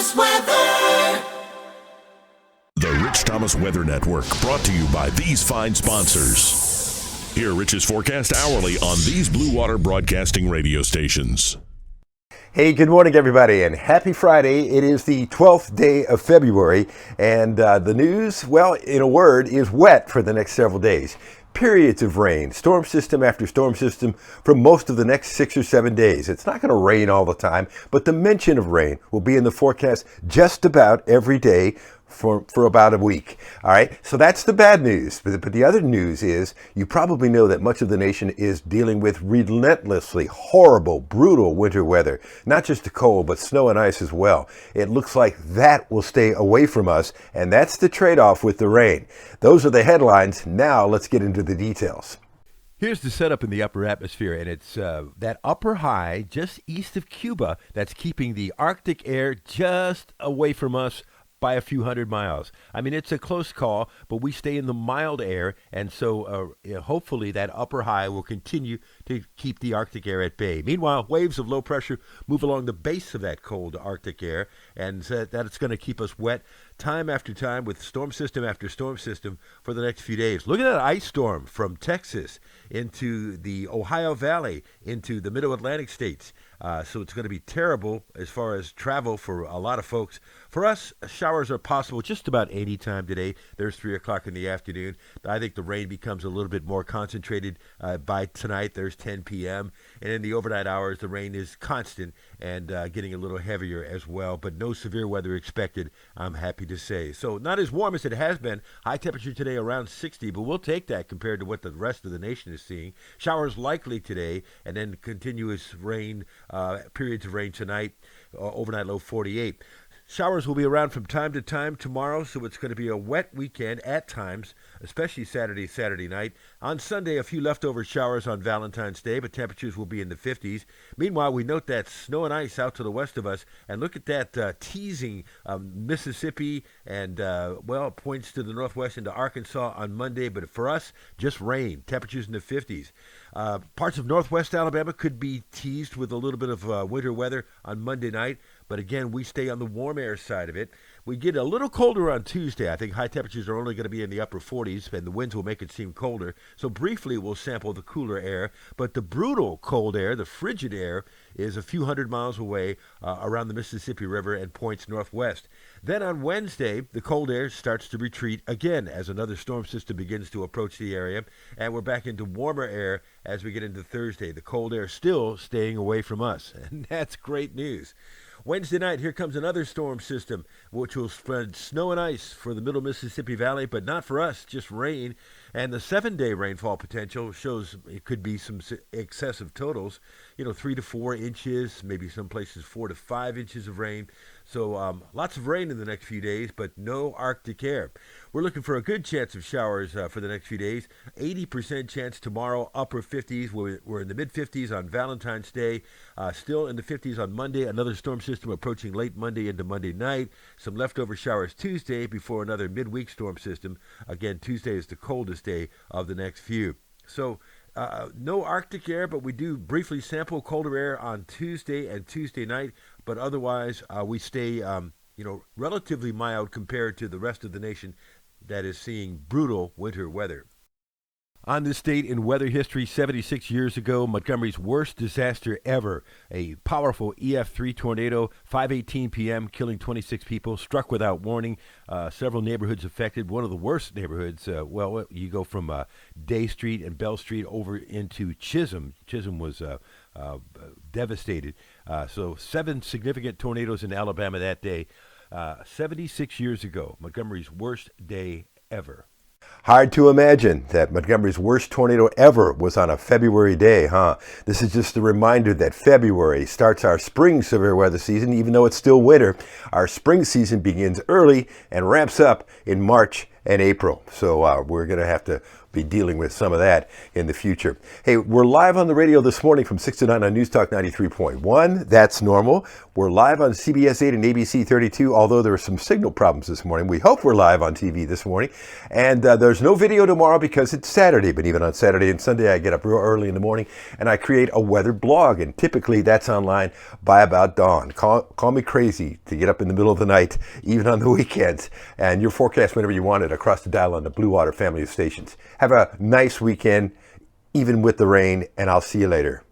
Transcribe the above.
Thomas Weather. The Rich Thomas Weather Network, brought to you by these fine sponsors. Hear Rich's forecast hourly on these Blue Water Broadcasting radio stations. Hey, good morning, everybody, and happy Friday. It is the 12th day of February, and the news, well, in a word, is wet for the next several days. Periods of rain, storm system after storm system for most of the next 6 or 7 days. It's not going to rain all the time, but the mention of rain will be in the forecast just about every day for about a week. All right, so that's the bad news. But the other news is you probably know that much of the nation is dealing with relentlessly horrible, brutal winter weather. Not just the cold, but snow and ice as well. It looks like that will stay away from us, and that's the trade-off with the rain. Those are the headlines. Now let's get into the details. Here's the setup in the upper atmosphere, and it's that upper high just east of Cuba that's keeping the Arctic air just away from us by a few hundred miles. I mean, it's a close call, but we stay in the mild air, and so hopefully that upper high will continue to keep the Arctic air at bay. Meanwhile, waves of low pressure move along the base of that cold Arctic air, and that it's going to keep us wet time after time with storm system after storm system for the next few days. Look at that ice storm from Texas into the Ohio Valley, into the Middle Atlantic states. So it's going to be terrible as far as travel for a lot of folks. For us, showers are possible just about any time today. There's 3 o'clock in the afternoon. I think the rain becomes a little bit more concentrated by tonight. There's 10 p.m. And in the overnight hours, the rain is constant and getting a little heavier as well. But no severe weather expected, I'm happy to say. So not as warm as it has been. High temperature today around 60, but we'll take that compared to what the rest of the nation is seeing. Showers likely today, and then continuous rain, periods of rain tonight, overnight low 48. Showers will be around from time to time tomorrow, so it's going to be a wet weekend at times, especially Saturday night. On Sunday, a few leftover showers on Valentine's Day, but temperatures will be in the 50s. Meanwhile, we note that snow and ice out to the west of us, and look at that teasing Mississippi and, points to the northwest into Arkansas on Monday, but for us, just rain, temperatures in the 50s. Parts of northwest Alabama could be teased with a little bit of winter weather on Monday night, but again, we stay on the warm air side of it. We get a little colder on Tuesday. I think high temperatures are only going to be in the upper 40s, and the winds will make it seem colder. So briefly, we'll sample the cooler air. But the brutal cold air, the frigid air, is a few hundred miles away around the Mississippi River and points northwest. Then on Wednesday, the cold air starts to retreat again as another storm system begins to approach the area. And we're back into warmer air as we get into Thursday. The cold air still staying away from us. And that's great news. Wednesday night, here comes another storm system, which will spread snow and ice for the middle Mississippi Valley, but not for us, just rain. And the 7-day rainfall potential shows it could be some excessive totals, 3 to 4 inches, maybe some places 4 to 5 inches of rain. So lots of rain in the next few days, but no Arctic air. We're looking for a good chance of showers for the next few days. 80% chance tomorrow, upper 50s. We're in the mid-50s on Valentine's Day. Still in the 50s on Monday. Another storm system approaching late Monday into Monday night. Some leftover showers Tuesday before another midweek storm system. Again, Tuesday is the coldest day of the next few. So no Arctic air, but we do briefly sample colder air on Tuesday and Tuesday night. But otherwise, we stay, relatively mild compared to the rest of the nation that is seeing brutal winter weather. On this date in weather history, 76 years ago, Montgomery's worst disaster ever. A powerful EF3 tornado, 5:18 p.m., killing 26 people, struck without warning. Several neighborhoods affected. One of the worst neighborhoods, you go from Day Street and Bell Street over into Chisholm. Chisholm was devastated. So 7 significant tornadoes in Alabama that day. 76 years ago, Montgomery's worst day ever. Hard to imagine that Montgomery's worst tornado ever was on a February day, huh? This is just a reminder that February starts our spring severe weather season, even though it's still winter. Our spring season begins early and ramps up in March and April. So we're going to have to be dealing with some of that in the future. Hey, we're live on the radio this morning from 6 to 9 on News Talk 93.1. That's normal. We're live on CBS 8 and ABC 32, although there are some signal problems this morning. We hope we're live on TV this morning. And there's no video tomorrow because it's Saturday. But even on Saturday and Sunday, I get up real early in the morning and I create a weather blog. And typically that's online by about dawn. Call me crazy to get up in the middle of the night, even on the weekends. And your forecast whenever you want it across the dial on the Blue Water family of stations. Have a nice weekend, even with the rain, and I'll see you later.